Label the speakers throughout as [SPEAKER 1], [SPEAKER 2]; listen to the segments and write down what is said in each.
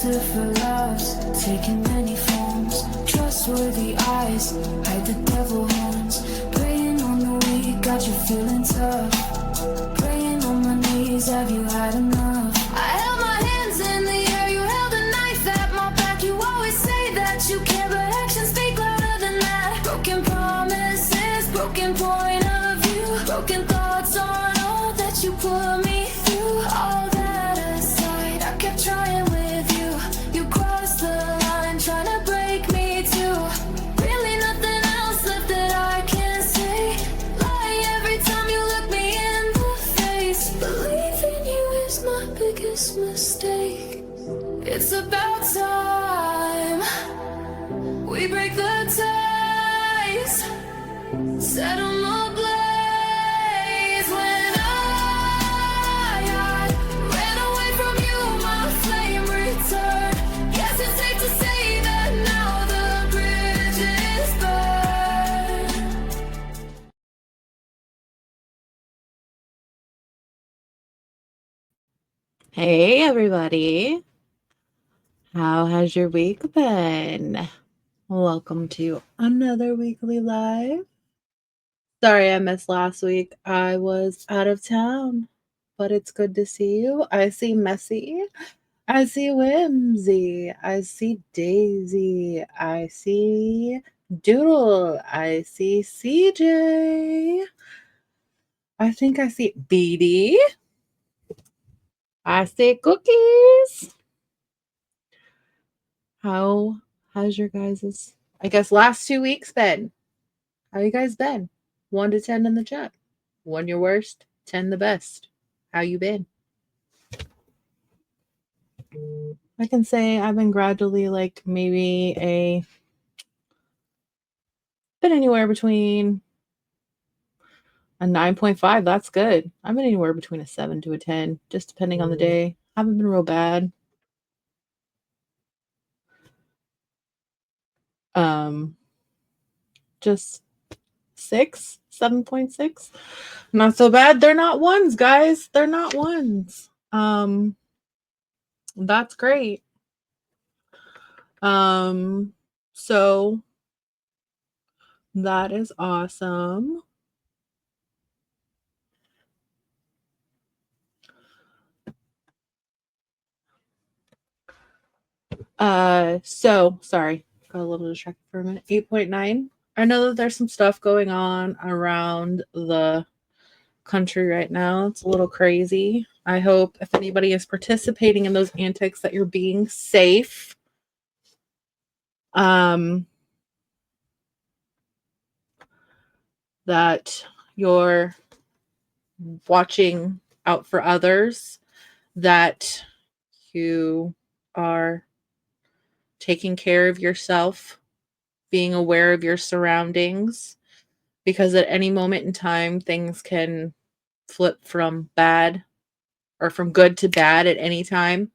[SPEAKER 1] listed for loves, taking many forms. Trustworthy eyes, hide the devil horns. Preying on the weak, got you feeling tough. Praying on my knees, have you had enough? I held my hands in the air, you held a knife at my back. You always say that you care, but actions speak louder than that. Broken promises, broken point of view, broken thoughts on all that you put me through. All that aside, I kept trying with you. You crossed the line, trying to break me too. Really nothing else left that I can say. Lie every time you look me in the face. Believing you is my biggest mistake. It's about time we break the ties, set 'em ablaze. When I ran away from you, my flame returned. Guess it's safe to say that now the bridge is burned.
[SPEAKER 2] Hey everybody, how has your week been? Welcome to another weekly live. Sorry I missed last week. I was out of town, but it's good to see you. I see Messy, I see Whimsy, I see Daisy, I see Doodle, I see CJ, I think I see Beady, I see Cookies. How has your guys' I guess last 2 weeks been? How you guys been? 1 to 10 in the chat. 1 your worst, 10 the best. How you been? I can say I've been gradually been anywhere between a 9.5. That's good. I've been anywhere between a 7 to a 10, just depending on the day. Haven't been real bad. Just 6, 7.6. Not so bad. They're not ones, guys. They're not ones. That's great. So that is awesome. So sorry, got a little distracted for a minute. 8.9. I know that there's some stuff going on around the country right now. It's a little crazy. I hope if anybody is participating in those antics that you're being safe. That you're watching out for others, that you are taking care of yourself, being aware of your surroundings, because at any moment in time, things can flip from bad or from good to bad at any time.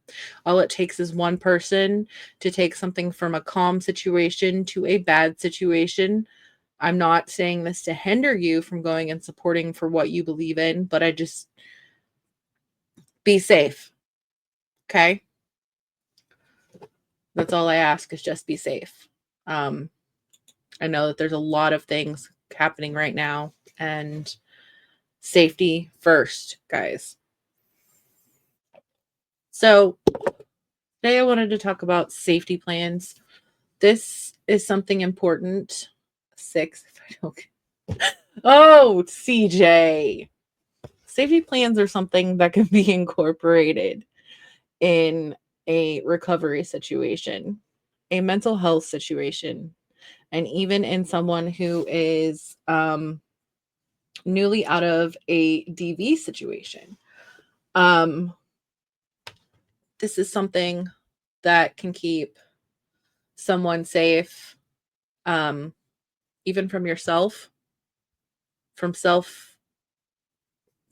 [SPEAKER 2] All it takes is one person to take something from a calm situation to a bad situation. I'm not saying this to hinder you from going and supporting for what you believe in, but I just be safe. Okay? That's all I ask, is just be safe. I know that there's a lot of things happening right now, and safety first, guys. So today I wanted to talk about safety plans. This is something important. 6, if I don't. Oh, CJ. Safety plans are something that can be incorporated in a recovery situation, a mental health situation, and even in someone who is newly out of a DV situation. This is something that can keep someone safe, even from yourself, from self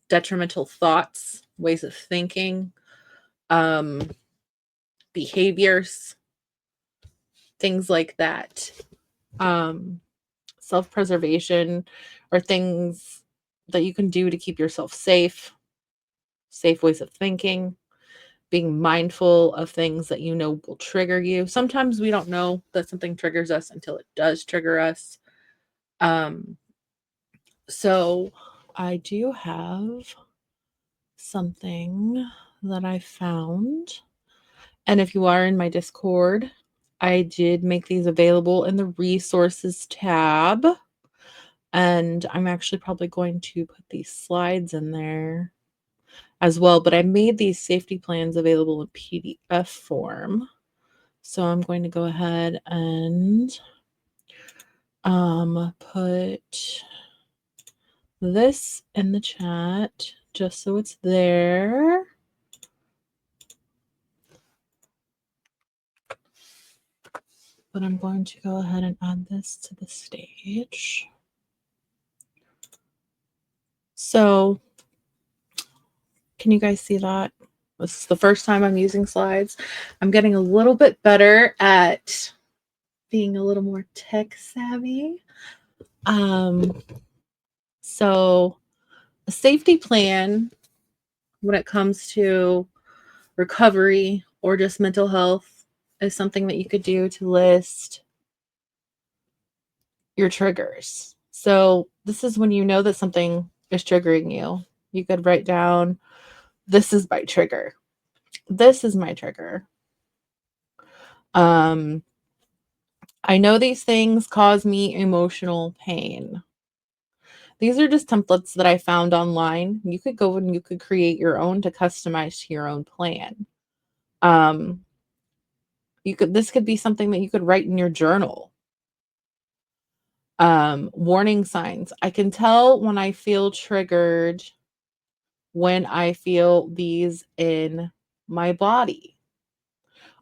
[SPEAKER 2] detrimental thoughts, ways of thinking, behaviors, things like that. Self-preservation are things that you can do to keep yourself safe, safe ways of thinking, being mindful of things that you know will trigger you. Sometimes we don't know that something triggers us until it does trigger us. So I do have something that I found. And if you are in my Discord, I did make these available in the resources tab. And I'm actually probably going to put these slides in there as well. But I made these safety plans available in PDF form. So I'm going to go ahead and put this in the chat just so it's there. But I'm going to go ahead and add this to the stage. So can you guys see that? This is the first time I'm using slides. I'm getting a little bit better at being a little more tech savvy. So a safety plan when it comes to recovery or just mental health is something that you could do to list your triggers. So this is when you know that something is triggering you. You could write down, this is my trigger. This is my trigger. I know these things cause me emotional pain. These are just templates that I found online. You could go and you could create your own to customize to your own plan. This could be something that you could write in your journal. Warning signs. I can tell when I feel triggered when I feel these in my body.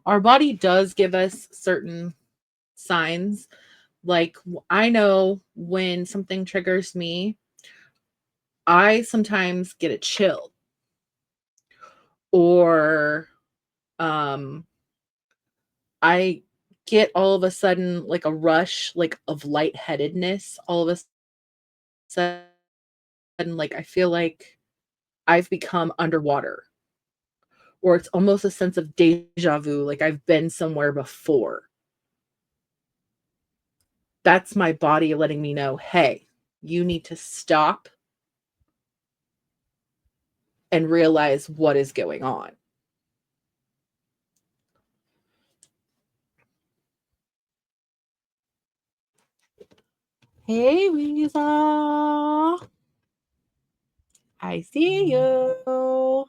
[SPEAKER 2] Our body does give us certain signs. Like I know when something triggers me, I sometimes get a chill or I get all of a sudden like a rush like of lightheadedness all of a sudden, like I feel like I've become underwater, or it's almost a sense of deja vu, like I've been somewhere before. That's my body letting me know, hey, you need to stop and realize what is going on. Hey, Lisa. I see you.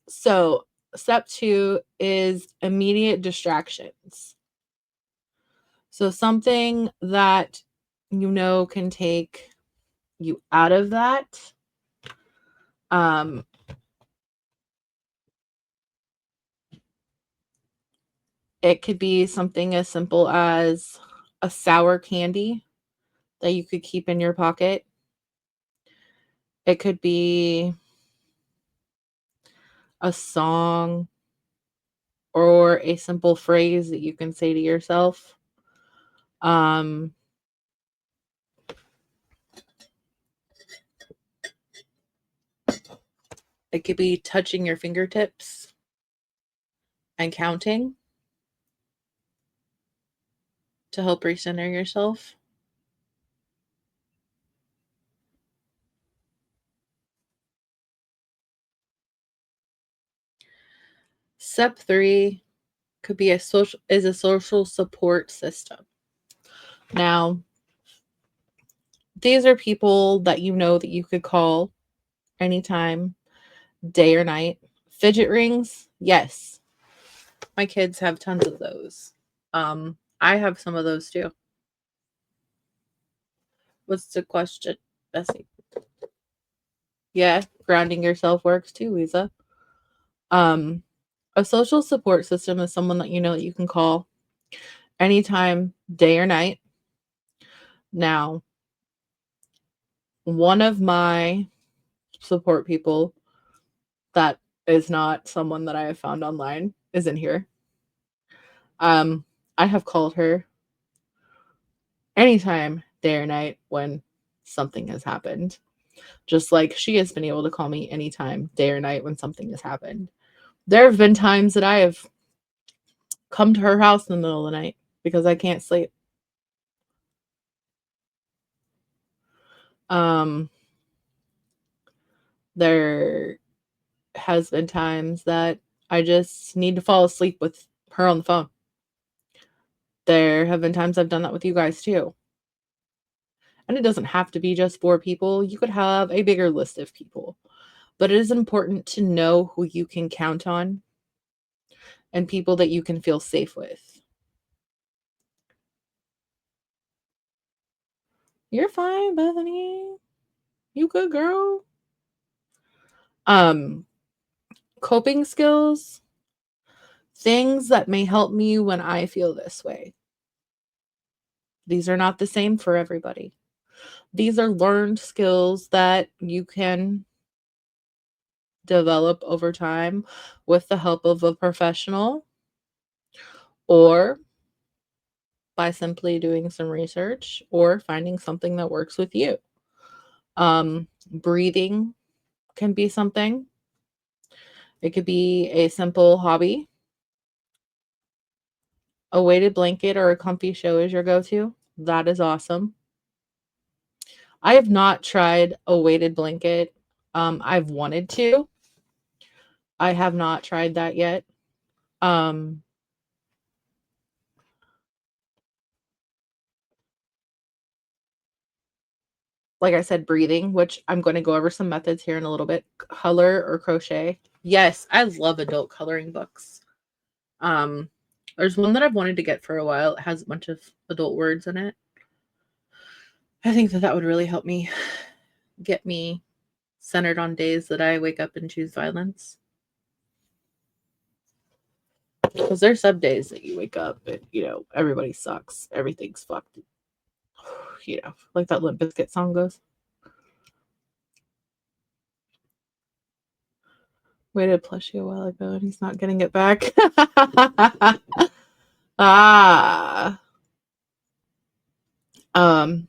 [SPEAKER 2] So step 2 is immediate distractions. So something that you know can take you out of that. It could be something as simple as a sour candy that you could keep in your pocket. It could be a song or a simple phrase that you can say to yourself. It could be touching your fingertips and counting to help recenter yourself. Step 3 could be a social support system. Now, these are people that you know that you could call anytime, day or night. Fidget rings, yes. My kids have tons of those. I have some of those too. What's the question, Bessie? Yeah, grounding yourself works too, Lisa. A social support system is someone that you know that you can call anytime, day or night. Now, one of my support people that is not someone that I have found online is in here. I have called her anytime, day or night, when something has happened. Just like she has been able to call me anytime, day or night, when something has happened. There have been times that I have come to her house in the middle of the night because I can't sleep. Um, there has been times that I just need to fall asleep with her on the phone. There have been times I've done that with you guys too. And it doesn't have to be just 4 people. You could have a bigger list of people. But it is important to know who you can count on and people that you can feel safe with. You're fine, Bethany. You good, girl. Um, Coping skills, things that may help me when I feel this way. These are not the same for everybody. These are learned skills that you can develop over time with the help of a professional or by simply doing some research or finding something that works with you. Breathing can be something. It could be a simple hobby. A weighted blanket or a comfy show is your go-to. That is awesome. I have not tried a weighted blanket. I've wanted to. I have not tried that yet. Um, like I said, breathing, which I'm going to go over some methods here in a little bit. Color or crochet. Yes, I love adult coloring books. Um, there's one that I've wanted to get for a while. It has a bunch of adult words in it. I think that would really help me get me centered on days that I wake up and choose violence. Because there's some days that you wake up and, everybody sucks. Everything's fucked. Like that Limp Bizkit song goes. Waited plushie a while ago and he's not getting it back. ah. And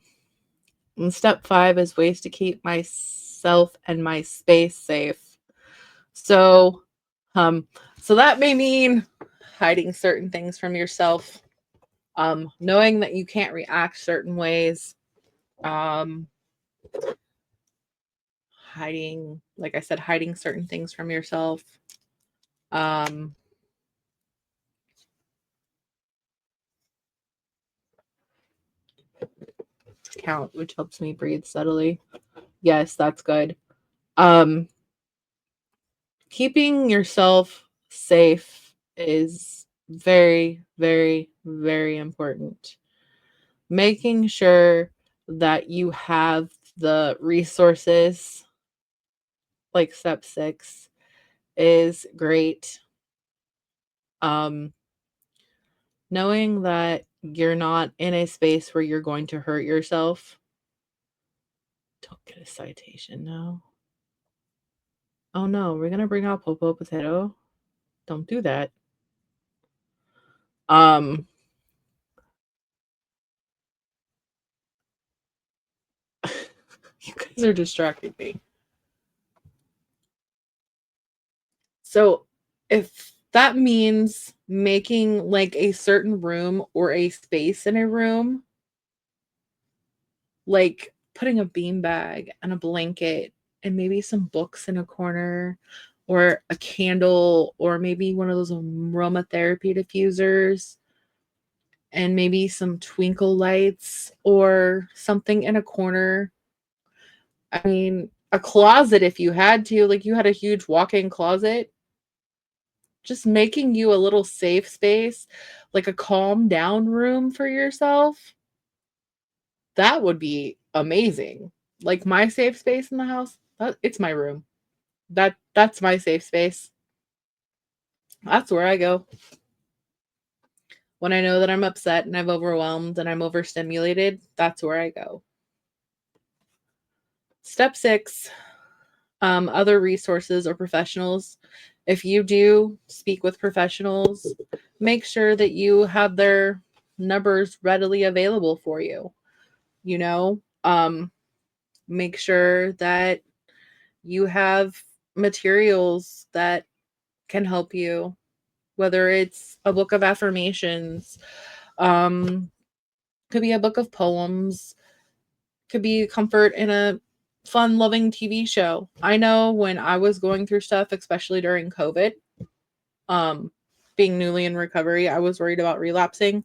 [SPEAKER 2] step 5 is ways to keep myself and my space safe. So that may mean hiding certain things from yourself, knowing that you can't react certain ways, hiding, like I said, hiding certain things from yourself. Count, which helps me breathe steadily. Yes, that's good. Keeping yourself safe is very, very, very important. Making sure that you have the resources, like step 6, is great. Knowing that you're not in a space where you're going to hurt yourself. Don't get a citation now. Oh no, we're gonna bring out Popo Potato. Don't do that. You guys are distracting me. So if that means making like a certain room or a space in a room, like putting a beanbag and a blanket and maybe some books in a corner or a candle or maybe one of those aromatherapy diffusers and maybe some twinkle lights or something in a corner. I mean, a closet if you had to, like you had a huge walk-in closet, just making you a little safe space, like a calm down room for yourself. That would be amazing. Like my safe space in the house, it's my room. That's my safe space. That's where I go. When I know that I'm upset and I'm overwhelmed and I'm overstimulated, that's where I go. Step 6, other resources or professionals. If you do speak with professionals, make sure that you have their numbers readily available for you. Make sure that you have materials that can help you, whether it's a book of affirmations, um, could be a book of poems, could be comfort in a fun, loving TV show. I know when I was going through stuff, especially during COVID, um, being newly in recovery, I was worried about relapsing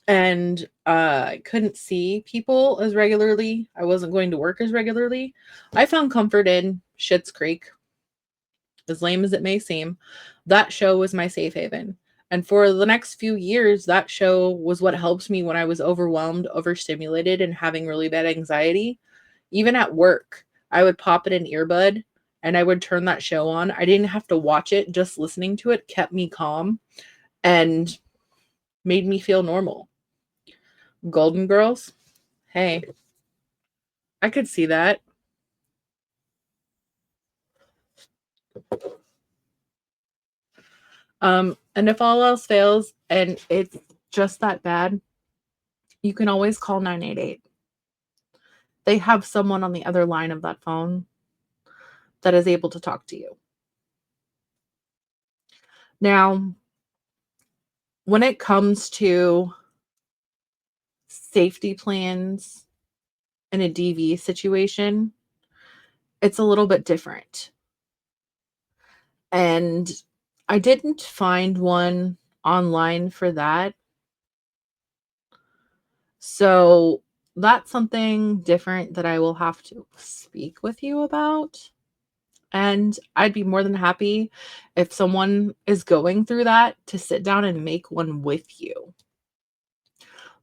[SPEAKER 2] and I couldn't see people as regularly. I wasn't going to work as regularly. I found comfort in Schitt's Creek, as lame as it may seem. That show was my safe haven. And for the next few years, that show was what helped me when I was overwhelmed, overstimulated, and having really bad anxiety. Even at work, I would pop in an earbud and I would turn that show on. I didn't have to watch it, just listening to it kept me calm and made me feel normal. Golden Girls, hey, I could see that. And if all else fails and it's just that bad, you can always call 988. They have someone on the other line of that phone that is able to talk to you. Now, when it comes to safety plans in a DV situation, it's a little bit different. And I didn't find one online for that. So that's something different that I will have to speak with you about. And I'd be more than happy if someone is going through that to sit down and make one with you.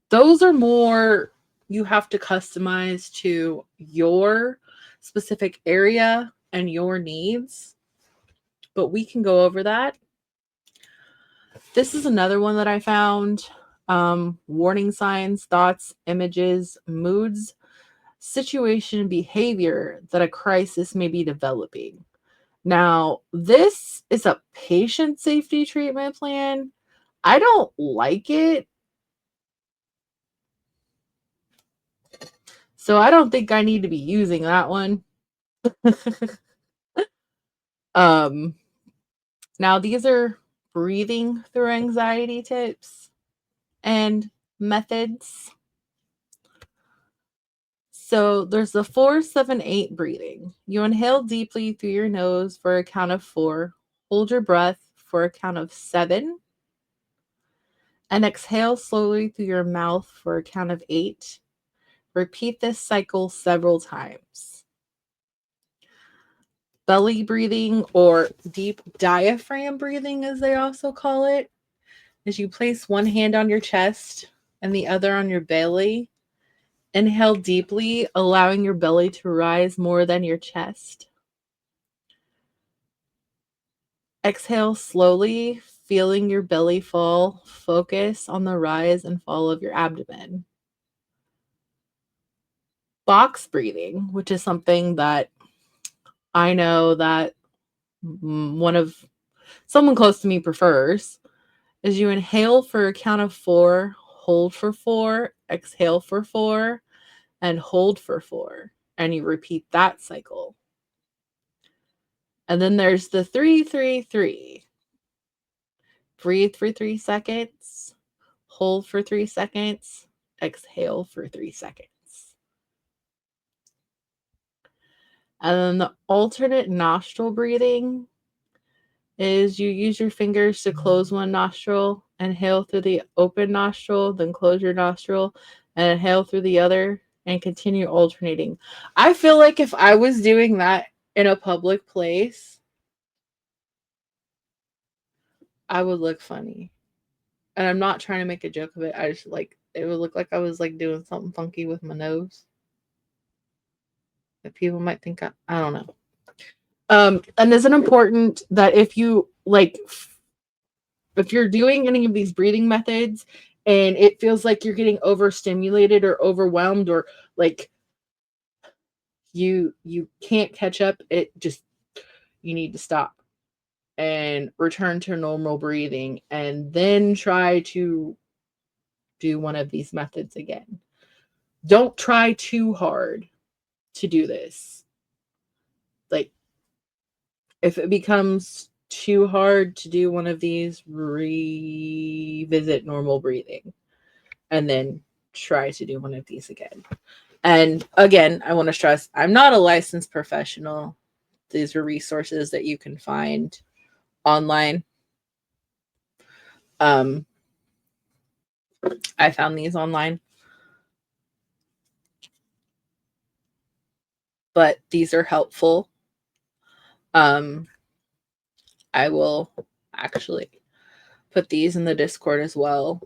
[SPEAKER 2] Those are more you have to customize to your specific area and your needs, but we can go over that. This is another one that I found. Warning signs, thoughts, images, moods, situation, behavior that a crisis may be developing. Now, this is a patient safety treatment plan. I don't like it. So I don't think I need to be using that one. um Now these are breathing through anxiety tips and methods. So there's the 4-7-8 breathing. You inhale deeply through your nose for a count of 4. Hold your breath for a count of 7. And exhale slowly through your mouth for a count of 8. Repeat this cycle several times. Belly breathing, or deep diaphragm breathing as they also call it, is you place one hand on your chest and the other on your belly. Inhale deeply, allowing your belly to rise more than your chest. Exhale slowly, feeling your belly fall. Focus on the rise and fall of your abdomen. Box breathing, which is something that I know that someone close to me prefers, is you inhale for a count of 4, hold for 4, exhale for 4, and hold for 4. And you repeat that cycle. And then there's the 3-3-3. Breathe for 3 seconds, hold for 3 seconds, exhale for 3 seconds. And then the alternate nostril breathing is you use your fingers to close one nostril, inhale through the open nostril, then close your nostril, and inhale through the other, and continue alternating. I feel like if I was doing that in a public place, I would look funny. And I'm not trying to make a joke of it. I just it would look like I was doing something funky with my nose. That people might think I don't know. And is it important that if you if you're doing any of these breathing methods and it feels like you're getting overstimulated or overwhelmed, or like you can't catch up, you need to stop and return to normal breathing and then try to do one of these methods again. Don't try too hard. to do this. Like, if it becomes too hard to do one of these, revisit normal breathing and then try to do one of these again. And again, I want to stress, I'm not a licensed professional. These are resources that you can find online. I found these online, but these are helpful. I will actually put these in the Discord as well.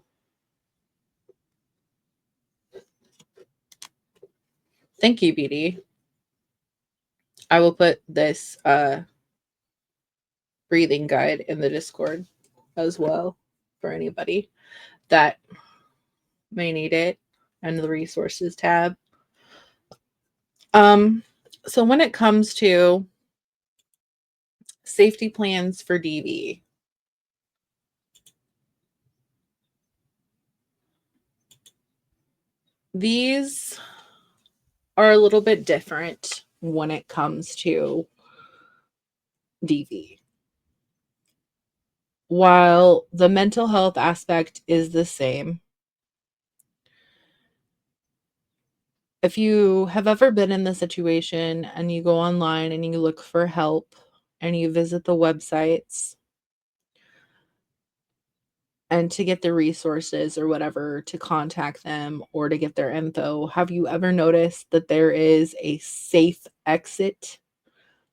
[SPEAKER 2] Thank you, BD. I will put this breathing guide in the Discord as well for anybody that may need it, and the resources tab. So when it comes to safety plans for DV, these are a little bit different when it comes to DV. While the mental health aspect is the same, if you have ever been in the situation and you go online and you look for help and you visit the websites and to get the resources or whatever to contact them or to get their info, have you ever noticed that there is a safe exit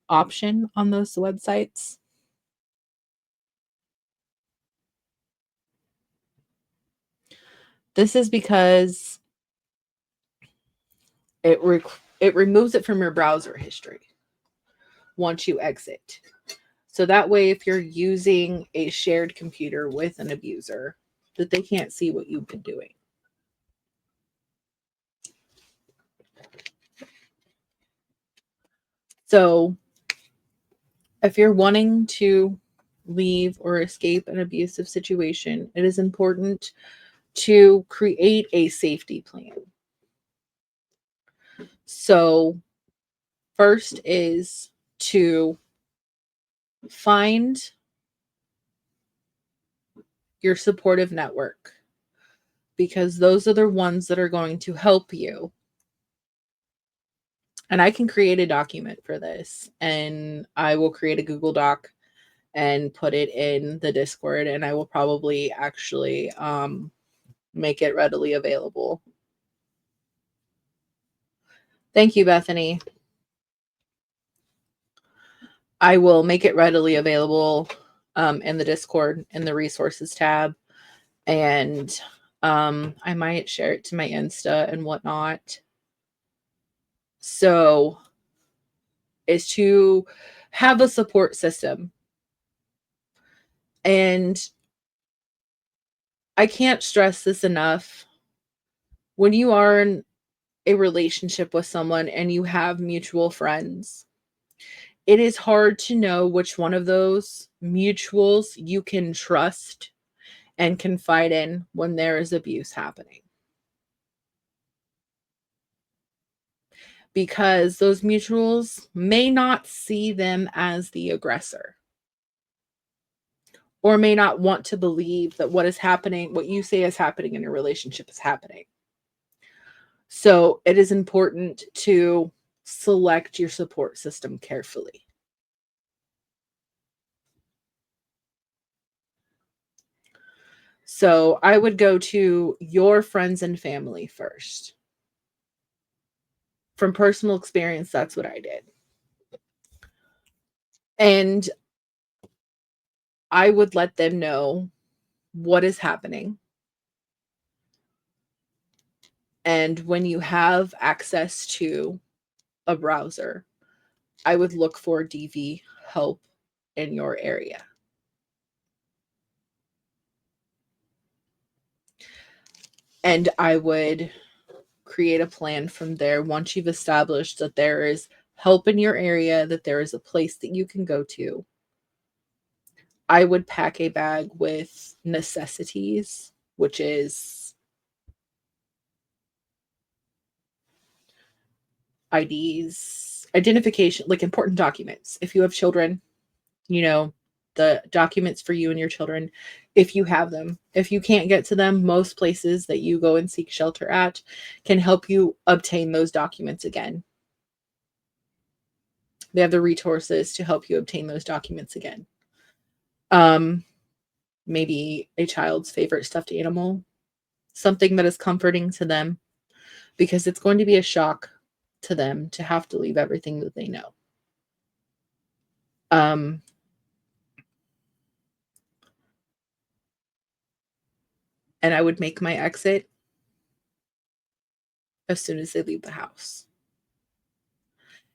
[SPEAKER 2] option on those websites? This is because it removes it from your browser history once you exit. So that way, if you're using a shared computer with an abuser, that they can't see what you've been doing. So if you're wanting to leave or escape an abusive situation, it is important to create a safety plan. So first is to find your supportive network, because those are the ones that are going to help you. And I can create a document for this, and I will create a Google Doc and put it in the Discord, and I will probably actually make it readily available. Thank you, Bethany. I will make it readily available in the Discord in the resources tab, and I might share it to my Insta and whatnot. So is to have a support system. And I can't stress this enough. When you are in a relationship with someone and you have mutual friends, it is hard to know which one of those mutuals you can trust and confide in when there is abuse happening. Because those mutuals may not see them as the aggressor, or may not want to believe that what is happening, what you say is happening in your relationship is happening. So it is important to select your support system carefully. So I would go to your friends and family first. From personal experience, that's what I did. And I would let them know what is happening. And when you have access to a browser, I would look for DV help in your area. And I would create a plan from there. Once you've established that there is help in your area, that there is a place that you can go to, I would pack a bag with necessities, which is IDs, identification, like important documents. If you have children, you know, the documents for you and your children, if you have them. If you can't get to them, most places that you go and seek shelter at can help you obtain those documents again. They have the resources to help you obtain those documents again. Um, Maybe a child's favorite stuffed animal, something that is comforting to them, because it's going to be a shock to them to have to leave everything that they know. Um, and I would make my exit as soon as they leave the house.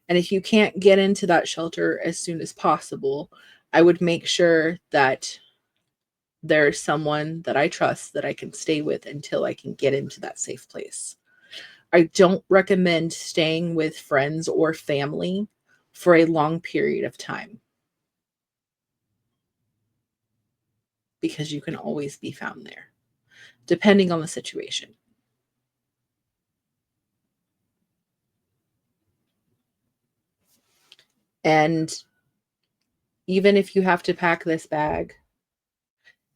[SPEAKER 2] And if you can't get into that shelter as soon as possible, I would make sure that there's someone that I trust that I can stay with until I can get into that safe place. I don't recommend staying with friends or family for a long period of time, because you can always be found there, depending on the situation. And even if you have to pack this bag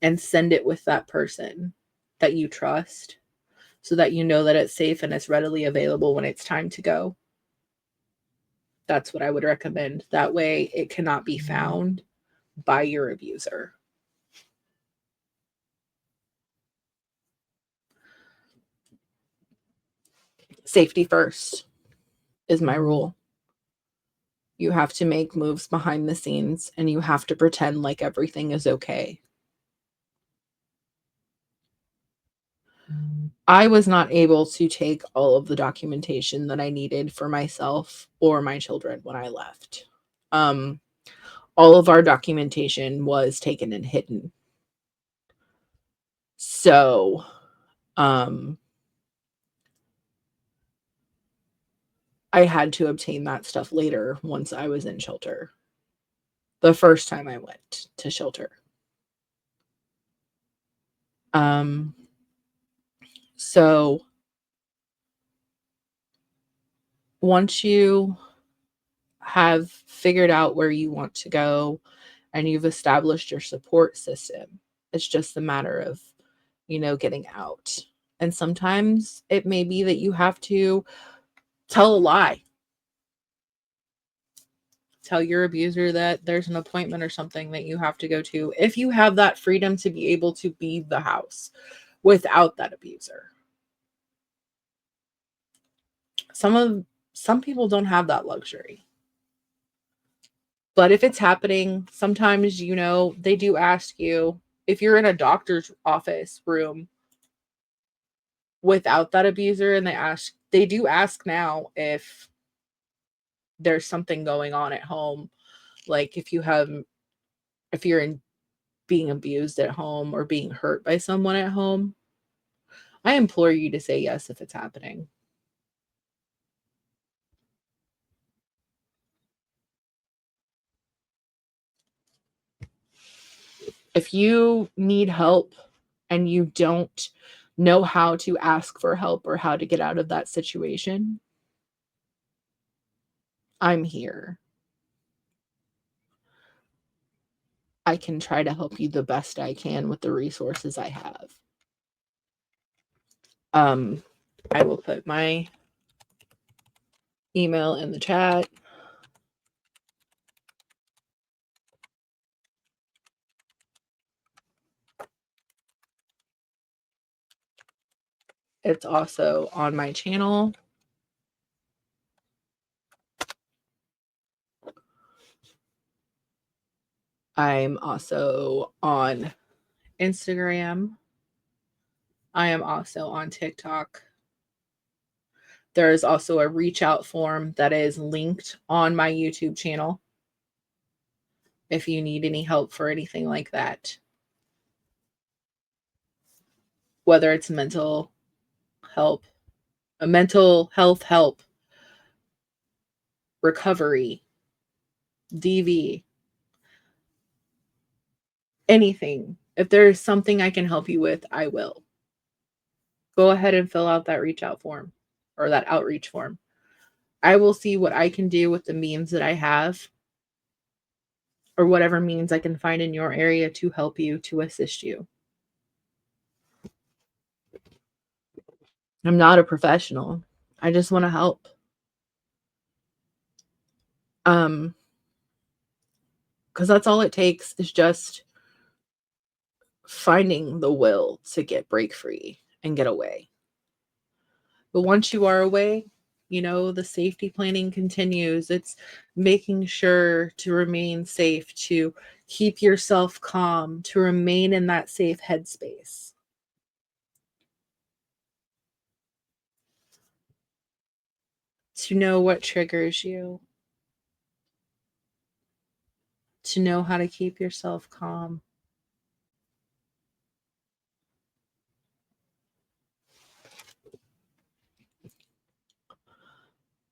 [SPEAKER 2] and send it with that person that you trust, so that you know that it's safe and it's readily available when it's time to go, that's what I would recommend. That way it cannot be found by your abuser. Safety first is my rule. You have to make moves behind the scenes and you have to pretend like everything is okay. I was not able to take all of the documentation that I needed for myself or my children when I left. Um, all of our documentation was taken and hidden. So, um, I had to obtain that stuff later once I was in shelter. The first time I went to shelter. Um, so once you have figured out where you want to go and you've established your support system, it's just a matter of, getting out. And sometimes it may be that you have to tell a lie. Tell your abuser that there's an appointment or something that you have to go to, if you have that freedom to be able to leave the house without that abuser. Some people don't have that luxury. But if it's happening, sometimes, they do ask you, if you're in a doctor's office room without that abuser, and they do ask now if there's something going on at home, like if you're in being abused at home or being hurt by someone at home. I implore you to say yes if it's happening. If you need help and you don't know how to ask for help or how to get out of that situation, I'm here. I can try to help you the best I can with the resources I have. I will put my email in the chat. It's also on my channel. I'm also on Instagram. I am also on TikTok. There is also a reach out form that is linked on my YouTube channel if you need any help for anything like that. Whether it's mental help, a mental health help, recovery, DV, anything. If there's something I can help you with, I will. Go ahead and fill out that reach out form or that outreach form. I will see what I can do with the means that I have, or whatever means I can find in your area to help you, to assist you. I'm not a professional. I just want to help. Because that's all it takes, is just finding the will to get break free and get away. But once you are away, the safety planning continues. It's making sure to remain safe, to keep yourself calm, to remain in that safe headspace. To know what triggers you, to know how to keep yourself calm.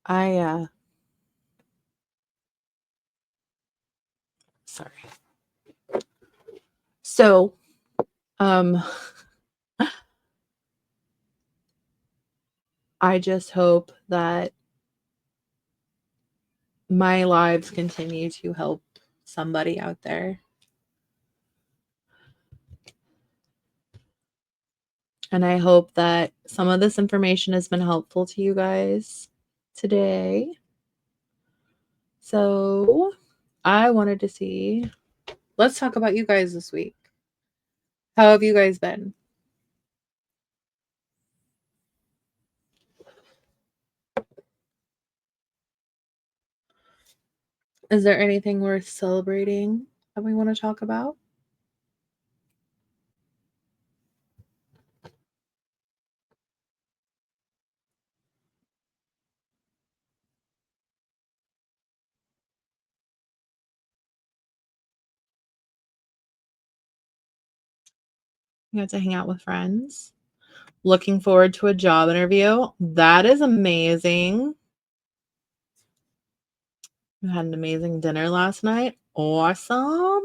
[SPEAKER 2] I sorry. So, um I just hope that my lives continue to help somebody out there. And I hope that some of this information has been helpful to you guys today. So, I wanted to see, let's talk about you guys this week. How have you guys been? Is there anything worth celebrating that we want to talk about? You got to hang out with friends. Looking forward to a job interview. That is amazing. You had an amazing dinner last night. Awesome.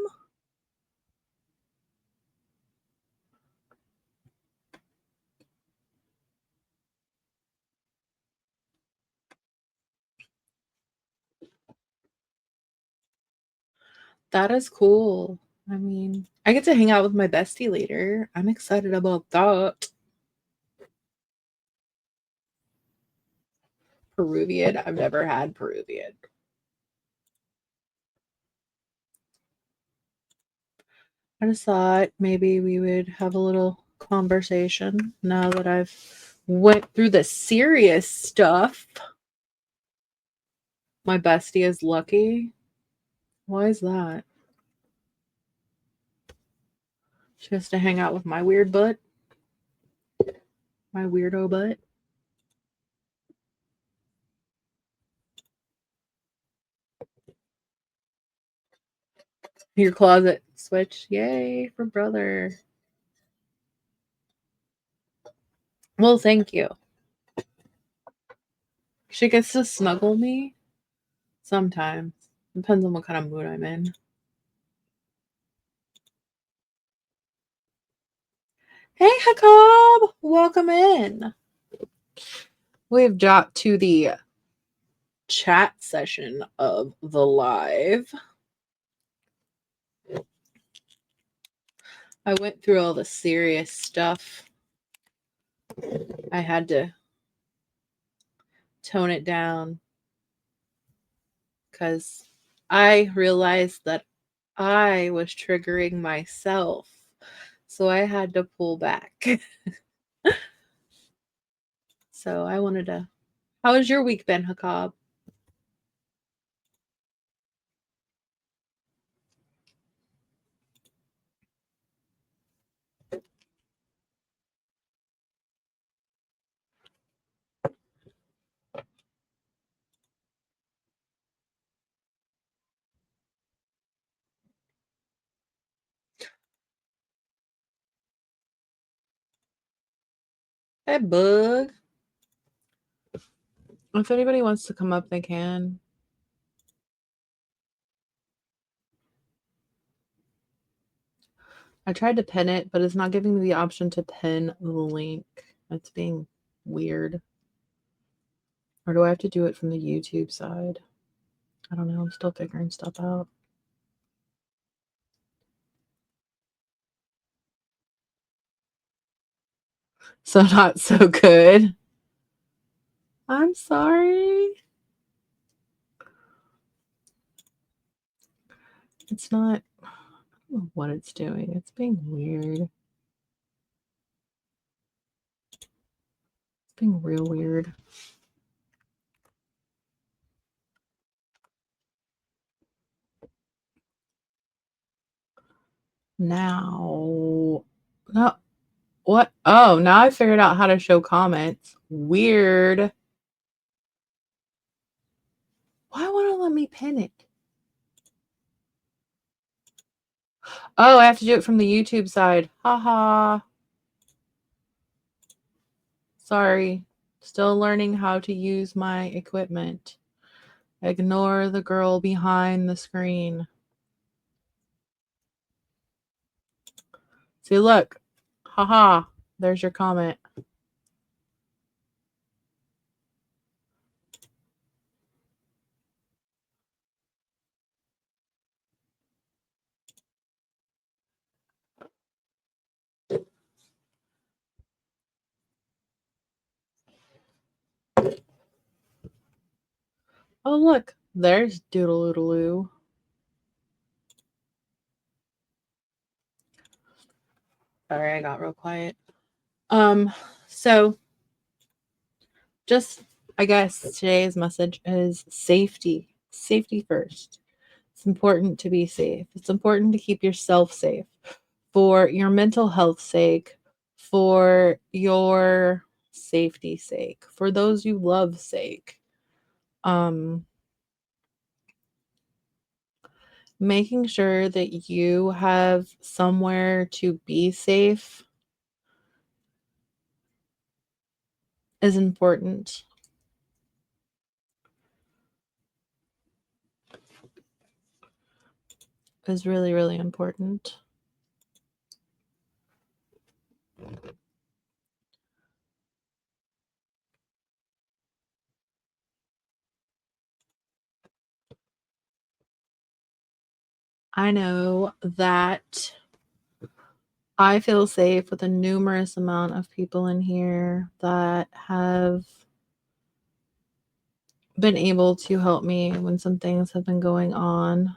[SPEAKER 2] That is cool. I mean, I get to hang out with my bestie later. I'm excited about that. Peruvian. I've never had Peruvian. I just thought maybe we would have a little conversation now that I've went through the serious stuff. My bestie is lucky. Why is that? She has to hang out with my weird butt. My weirdo butt. Your closet switch. Yay for brother. Well, thank you. She gets to snuggle me sometimes. Depends on what kind of mood I'm in. Hey, Jacob! Welcome in. We've dropped to the chat session of the live. I went through all the serious stuff. I had to tone it down because I realized that I was triggering myself. So I had to pull back. So I wanted to. How has your week been, Jacob? Hey, bug. If anybody wants to come up, they can. I tried to pin it, but it's not giving me the option to pin the link. It's being weird. Or do I have to do it from the YouTube side? I don't know. I'm still figuring stuff out. So not so good. I'm sorry. It's not, I don't know what it's doing. It's being weird. It's being real weird. Now, no, what? Oh, now I figured out how to show comments. Weird. Why won't it let me pin it? Oh, I have to do it from the YouTube side. Haha. Sorry. Still learning how to use my equipment. Ignore the girl behind the screen. See, look. Haha. There's your comment. Oh, look. There's Doodle-oodle-oo. Sorry, I got real quiet. So just, I guess today's message is safety. Safety first. It's important to be safe. It's important to keep yourself safe for your mental health sake, for your safety sake, for those you love sake. Making sure that you have somewhere to be safe is important. Is really, really important. I know that I feel safe with a numerous amount of people in here that have been able to help me when some things have been going on.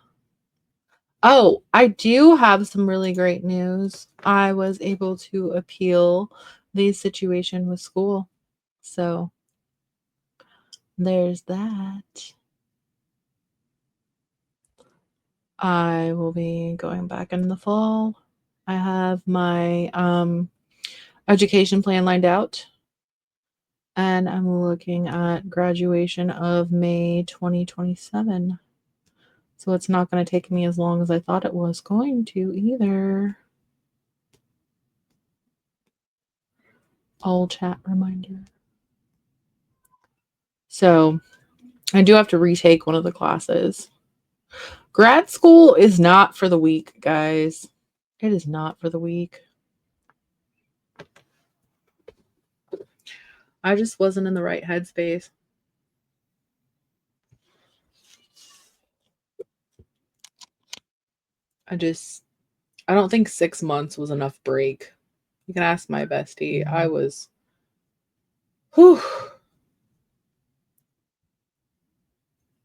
[SPEAKER 2] Oh, I do have some really great news. I was able to appeal the situation with school. So there's that. I will be going back in the fall. I have my education plan lined out, and I'm looking at graduation of May 2027. So it's not going to take me as long as I thought it was going to either. All chat reminder. So I do have to retake one of the classes. Grad school is not for the weak, guys. It is not for the weak. I just wasn't in the right headspace. I don't think 6 months was enough break. You can ask my bestie. I was, whew,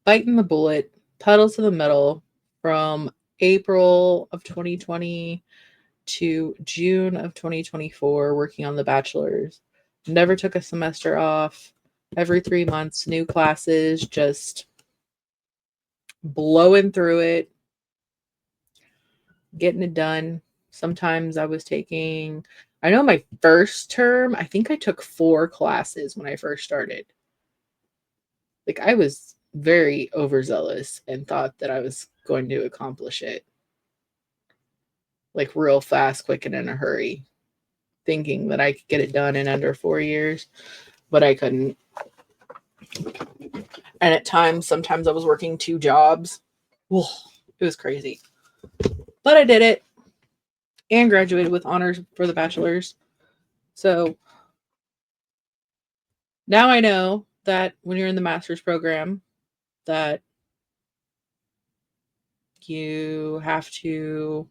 [SPEAKER 2] biting the bullet, pedal to the metal from April of 2020 to June of 2024, working on the bachelor's. Never took a semester off. Every 3 months, new classes, just blowing through it, getting it done. Sometimes I was taking, I know my first term, I think I took 4 classes when I first started. Like, I was very overzealous and thought that I was going to accomplish it. Like, real fast, quick, and in a hurry, thinking that I could get it done in under 4 years, but I couldn't. And at times, sometimes I was working 2 jobs. Whoa, it was crazy. But I did it and graduated with honors for the bachelor's. So now I know that when you're in the master's program that you have to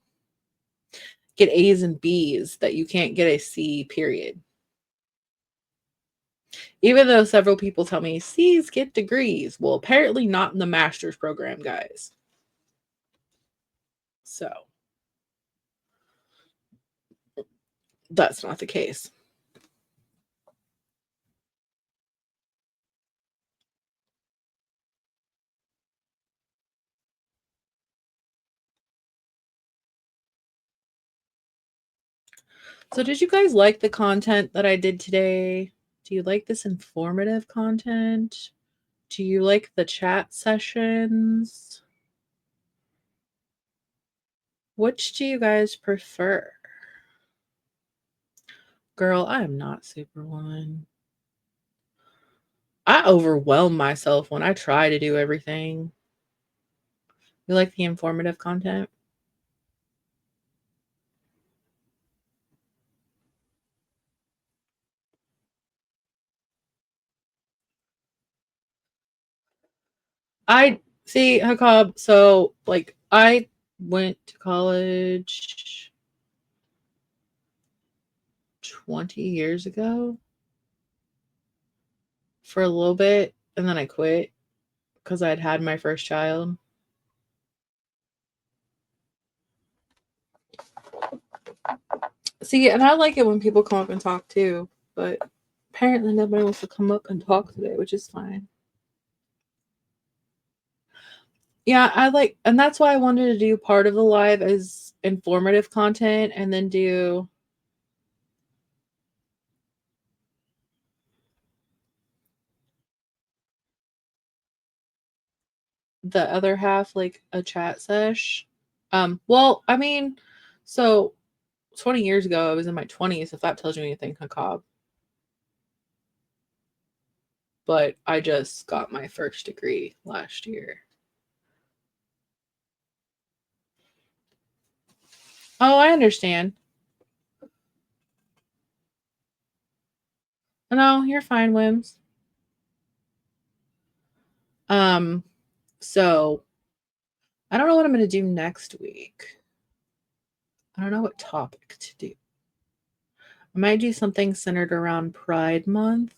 [SPEAKER 2] get A's and B's, that you can't get a C, period. Even though several people tell me C's get degrees. Well, apparently not in the master's program, guys. So that's not the case. So did you guys like the content that I did today? Do you like this informative content? Do you like the chat sessions? Which do you guys prefer? Girl, I am not Superwoman. I overwhelm myself when I try to do everything. You like the informative content? I see, Hakab. So, like, I went to college 20 years ago for a little bit, and then I quit because I'd had my first child. See, and I like it when people come up and talk too, but apparently nobody wants to come up and talk today, which is fine. Yeah, I like, and that's why I wanted to do part of the live as informative content and then do the other half like a chat sesh. Well, I mean, so 20 years ago I was in my 20s, if that tells you anything, Hakab. But I just got my first degree last year. Oh, I understand. No, you're fine, Wims. Um, so I don't know what I'm gonna do next week. I don't know what topic to do. I might do something centered around Pride Month.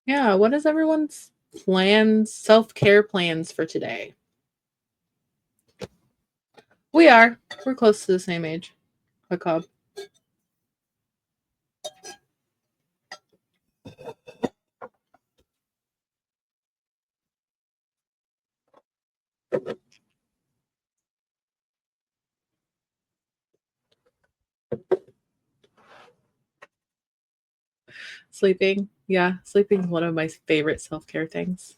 [SPEAKER 2] Yeah, what is everyone's plans, self-care plans for today? We are. We're close to the same age. Hakab. Sleeping. Yeah, sleeping is one of my favorite self-care things.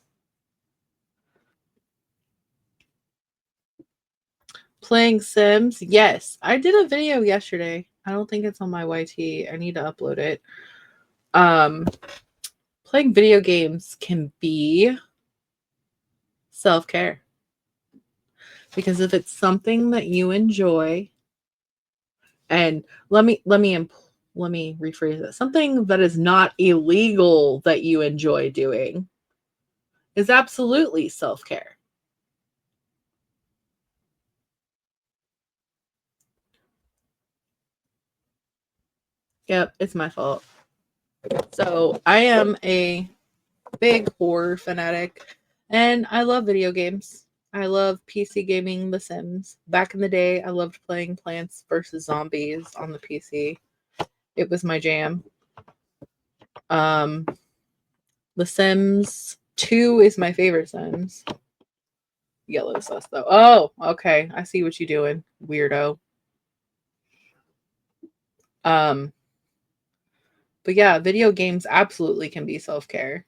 [SPEAKER 2] Playing Sims. Yes, I did a video yesterday. I don't think it's on my YT. I need to upload it. Um Playing video games can be self-care. Because if it's something that you enjoy, and let me rephrase it. Something that is not illegal that you enjoy doing is absolutely self-care. Yep, it's my fault. So I am a big horror fanatic and I love video games. I love PC gaming, The Sims. Back in the day, I loved playing Plants vs. Zombies on the PC. It was my jam. Um, The Sims 2 is my favorite Sims. Yellow sus though. Oh, okay. I see what you're doing, weirdo. Um, but yeah, video games absolutely can be self-care.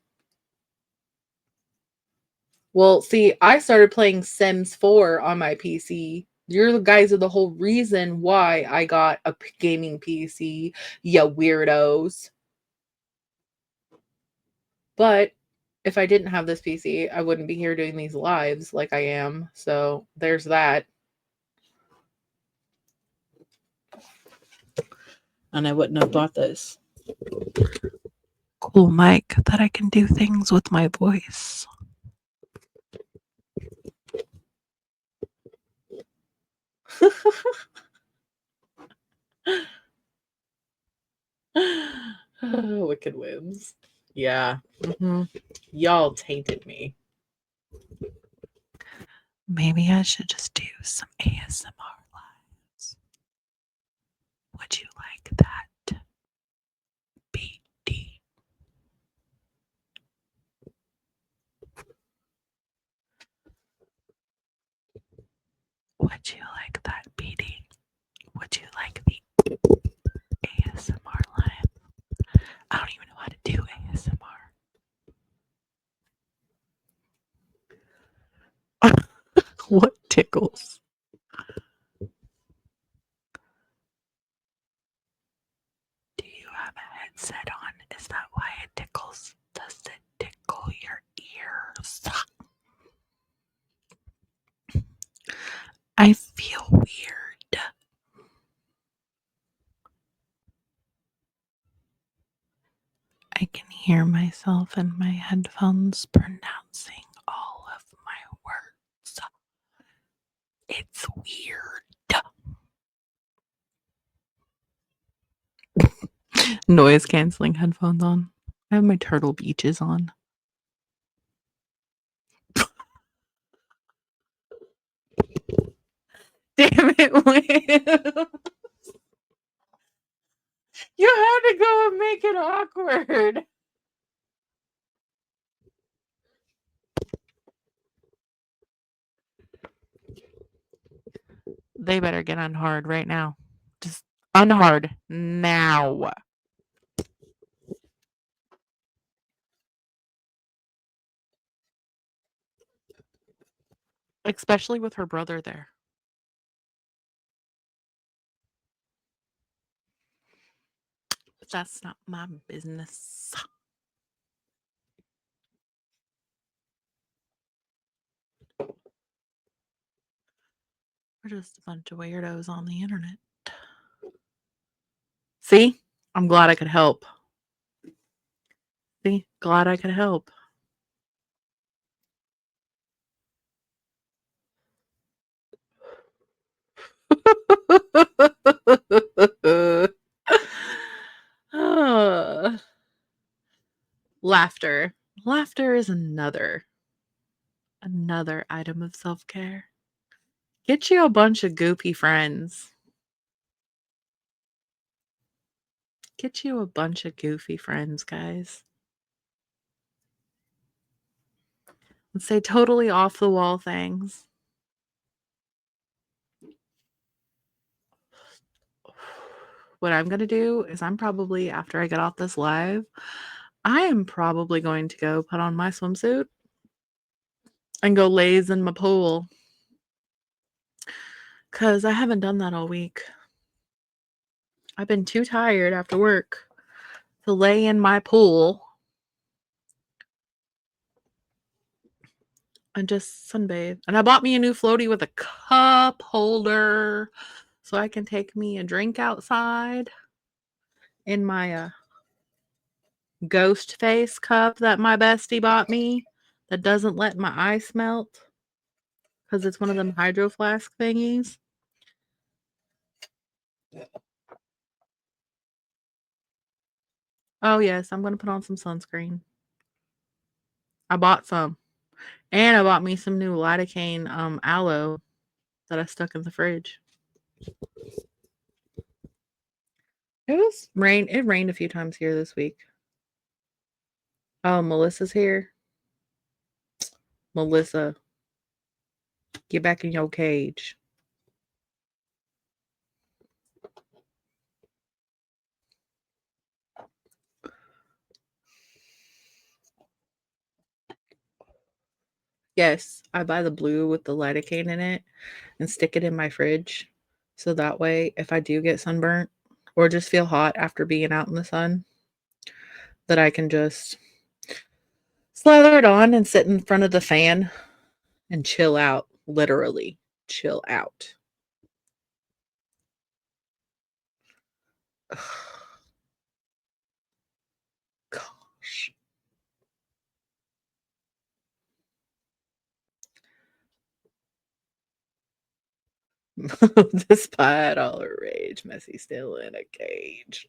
[SPEAKER 2] Well, see, I started playing Sims 4 on my PC. You're the guys are the whole reason why I got a gaming PC, ya weirdos. But if I didn't have this PC, I wouldn't be here doing these lives like I am. So there's that. and I wouldn't have bought this cool mic that I can do things with my voice. Wicked whims. Yeah. Y'all tainted me. Maybe I should just do some ASMR lives. Would you like that? BD. Would you like that, BD? Would you like the ASMR live? I don't even know how to do ASMR. What tickles? Do you have a headset on? Is that why it tickles? Does it tickle your ears? I feel weird. I can hear myself in my headphones pronouncing all of my words. It's weird. Noise canceling headphones on. I have my Turtle Beaches on. Damn it, Will. You had to go and make it awkward. They better get on hard right now. Just unhard now. Especially with her brother there. But that's not my business. We're just a bunch of weirdos on the internet. See? I'm glad I could help. See? Glad I could help. Laughter. Laughter is another item of self-care. Get you a bunch of goofy friends. Get you a bunch of goofy friends, guys. Let's say totally off the wall things. What I'm going to do is I'm probably, after I get off this live, I am probably going to go put on my swimsuit and go laze in my pool. Because I haven't done that all week. I've been too tired after work to lay in my pool and just sunbathe. And I bought me a new floaty with a cup holder so I can take me a drink outside in my ghost face cup that my bestie bought me that doesn't let my ice melt because it's one of them hydro flask thingies. Oh, yes, I'm going to put on some sunscreen. I bought some. And I bought me some new lidocaine aloe that I stuck in the fridge. It rained a few times here this week. Oh, Melissa's here. Melissa, get back in your cage. Yes, I buy the blue with the lidocaine in it and stick it in my fridge. So that way, if I do get sunburnt or just feel hot after being out in the sun, that I can just slather it on and sit in front of the fan and chill out. Literally, chill out. Ugh. Despite all her rage, Messy's still in a cage.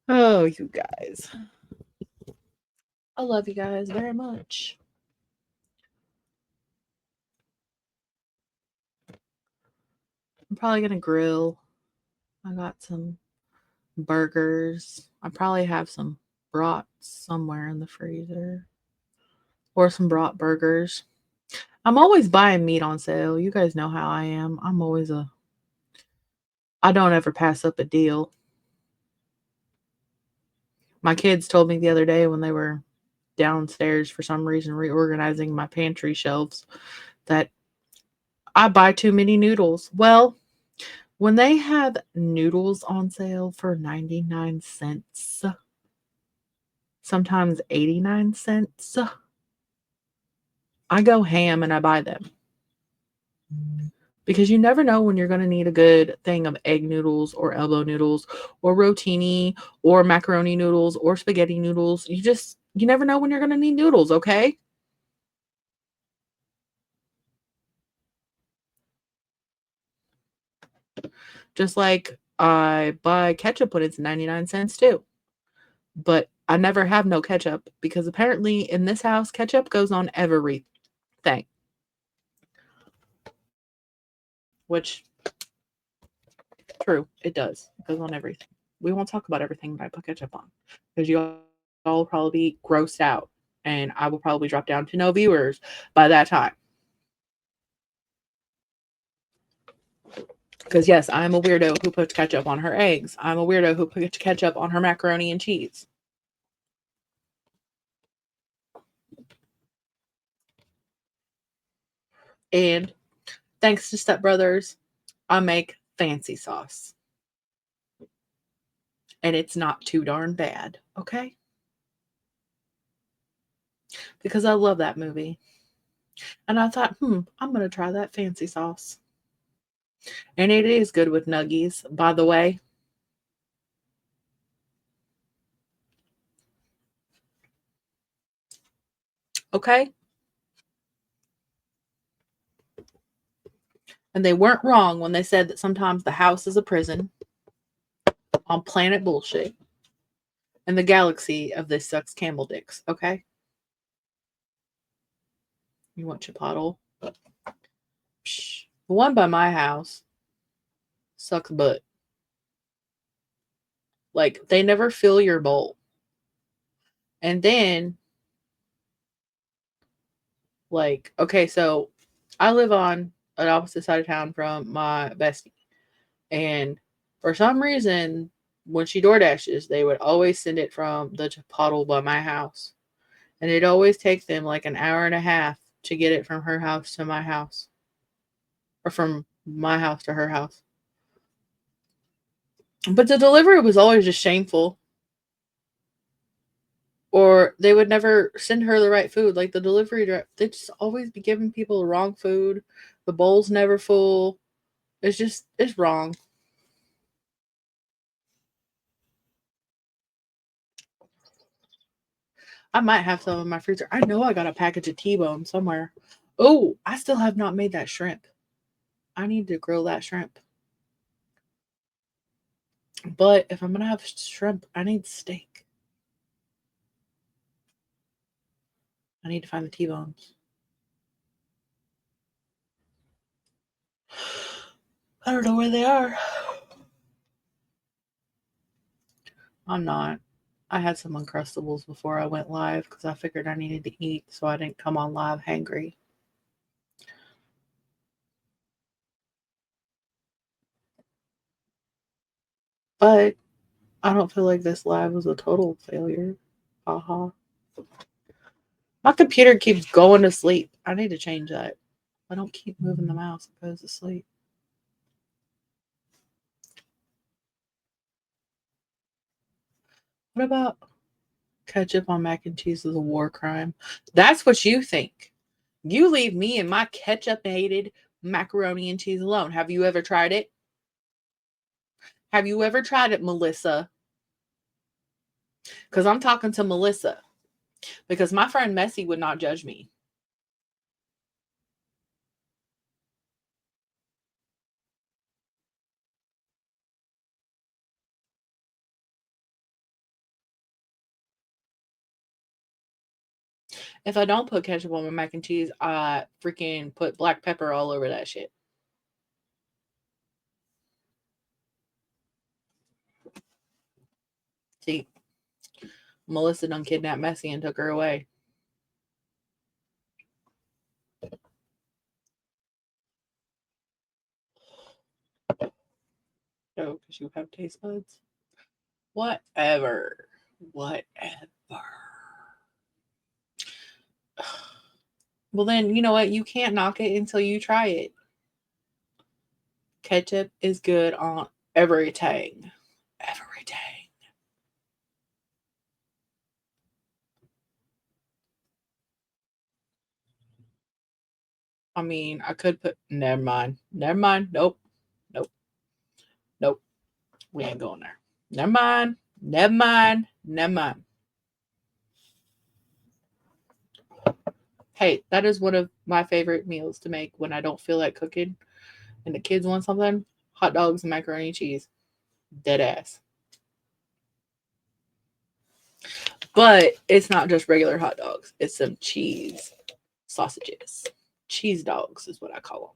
[SPEAKER 2] Oh, you guys. I love you guys very much. I'm probably going to grill. I got some burgers. I probably have some brats somewhere in the freezer. Or some brat burgers. I'm always buying meat on sale. You guys know how I am. I don't ever pass up a deal. My kids told me the other day when they were downstairs for some reason reorganizing my pantry shelves that I buy too many noodles. Well, when they have noodles on sale for 99 cents, sometimes 89 cents, I go ham and I buy them. Because you never know when you're going to need a good thing of egg noodles or elbow noodles or rotini or macaroni noodles or spaghetti noodles. You never know when you're going to need noodles, okay? Just like I buy ketchup when it's 99 cents too. But I never have no ketchup because apparently in this house, ketchup goes on everything. Which, true, it does. It goes on everything. We won't talk about everything that I put ketchup on because you all will probably be grossed out and I will probably drop down to no viewers by that time. Because, yes, I'm a weirdo who puts ketchup on her eggs. I'm a weirdo who puts ketchup on her macaroni and cheese. And thanks to Step Brothers, I make fancy sauce. And it's not too darn bad, okay? Because I love that movie. And I thought, I'm going to try that fancy sauce. And it is good with nuggies, by the way. Okay? And they weren't wrong when they said that sometimes the house is a prison on planet bullshit. And the galaxy of this sucks camel dicks, okay? You want Chipotle? Psh. The one by my house sucks butt. Like, they never fill your bowl. And then, like, okay, so I live on an opposite side of town from my bestie. And for some reason, when she door dashes, they would always send it from the Chipotle by my house. And it'd always take them like an hour and a half to get it from her house to my house. Or from my house to her house. But the delivery was always just shameful. Or they would never send her the right food. Like the delivery driver, they just always be giving people the wrong food. The bowl's never full. It's wrong. I might have some in my freezer. I know I got a package of T-bone somewhere. Oh, I still have not made that shrimp. I need to grill that shrimp. But if I'm going to have shrimp, I need steak. I need to find the T-bones. I don't know where they are. I'm not. I had some Uncrustables before I went live because I figured I needed to eat so I didn't come on live hangry. But I don't feel like this live was a total failure. Haha. My computer keeps going to sleep. I need to change that. I don't keep moving the mouse, it goes to sleep. What about ketchup on mac and cheese is a war crime? That's what you think. You leave me and my ketchup hated macaroni and cheese alone. Have you ever tried it? Have you ever tried it, Melissa? Because I'm talking to Melissa. Because my friend Messy would not judge me. If I don't put ketchup on my mac and cheese, I freaking put black pepper all over that shit. See, Melissa done kidnapped Messi and took her away. Oh, because you have taste buds? Whatever. Whatever. Well, then, you know what? You can't knock it until you try it. Ketchup is good on everything. Everything. I mean, I could put. Never mind. Never mind. Nope. Nope. Nope. We ain't going there. Never mind. Never mind. Never mind. Hey, that is one of my favorite meals to make when I don't feel like cooking and the kids want something. Hot dogs and macaroni and cheese. Dead ass. But it's not just regular hot dogs. It's some cheese sausages. Cheese dogs is what I call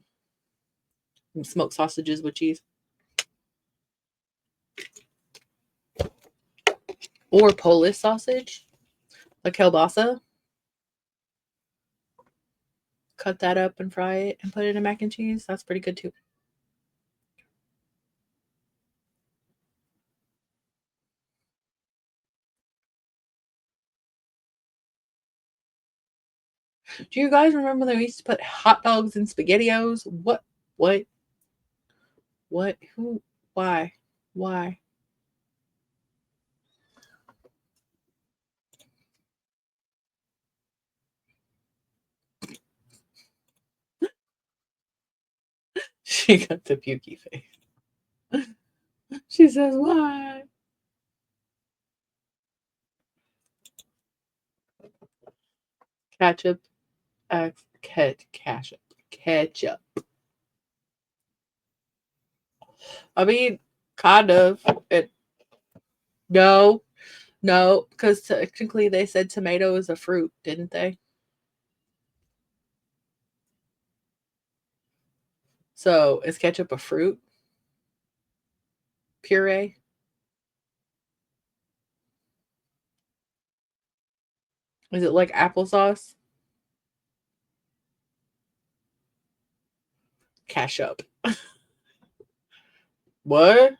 [SPEAKER 2] them. Smoked sausages with cheese. Or Polish sausage. Like kielbasa. Cut that up and fry it and put it in mac and cheese. That's pretty good too. Do you guys remember they used to put hot dogs in SpaghettiOs? What? What? What? Who? Why? Why? She got the pukey face. She says, why? Ketchup. Ketchup. Ketchup. I mean, kind of. No, no, because technically they said tomato is a fruit, didn't they? So is ketchup a fruit? Puree? Is it like applesauce? Ketchup. What?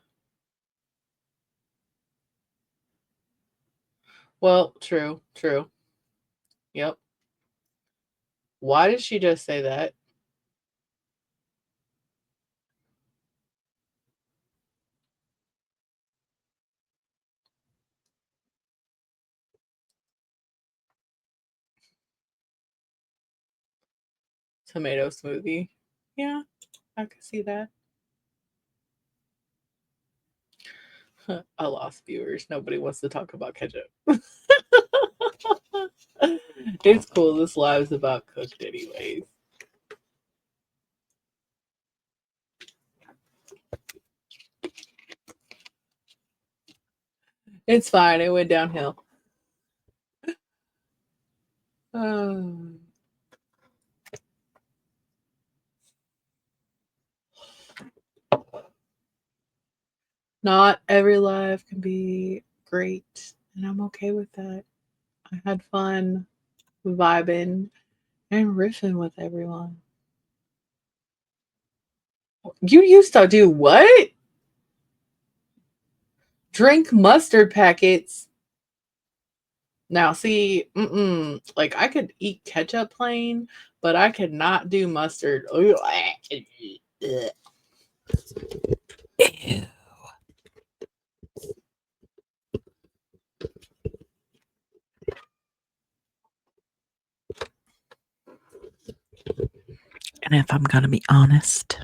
[SPEAKER 2] Well, true, true. Yep. Why did she just say that? Tomato smoothie. Yeah, I could see that. I lost viewers. Nobody wants to talk about ketchup. It's cool. This live's about cooked, anyways. It's fine. It went downhill. Um, not every live can be great, and I'm okay with that. I had fun vibing and riffing with everyone. You used to do what? Drink mustard packets. Now, see, like I could eat ketchup plain, but I could not do mustard. Ew. And if I'm gonna be honest,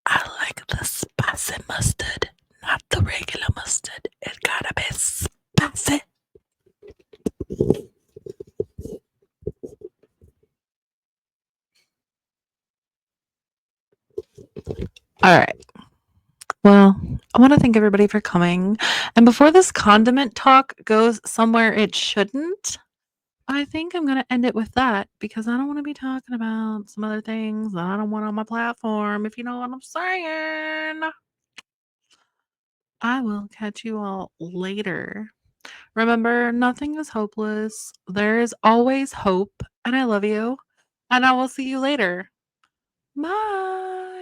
[SPEAKER 2] I like the spicy mustard, not the regular mustard. It gotta be spicy. All right. Well, I want to thank everybody for coming. And before this condiment talk goes somewhere it shouldn't, I think I'm going to end it with that because I don't want to be talking about some other things that I don't want on my platform, if you know what I'm saying. I will catch you all later. Remember, nothing is hopeless. There is always hope, and I love you. And I will see you later. Bye.